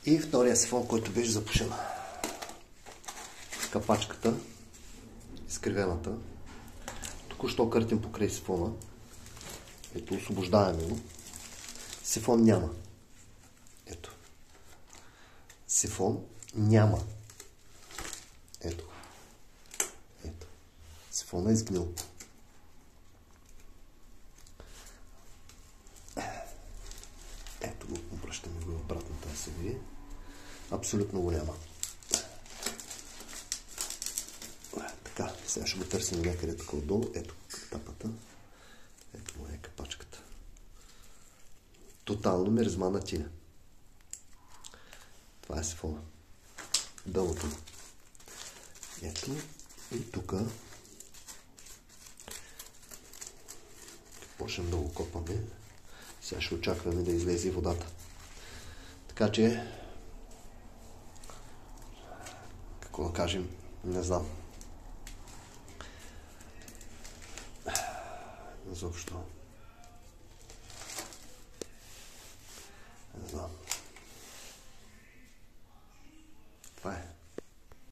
И втория сифон, който беше запушен. Капачката, изкривената. Току-що къртим покрай сифона. Ето, освобождаваме го. Сифон няма. Ето. Сифон няма. Ето. Ето. Сифона е изгнил. Ето го, обръщаме го обратно, тази се види. Абсолютно го няма. Така, сега ще го търсим някъде така отдолу. Ето тапата. Ето му е капачката. Тотално миризма на тиня. Това е сифона. Дъното. Ето. И тук почнем да го копаме. Сега ще очакваме да излезе водата. Така че, какво да кажем, не знам. Защо?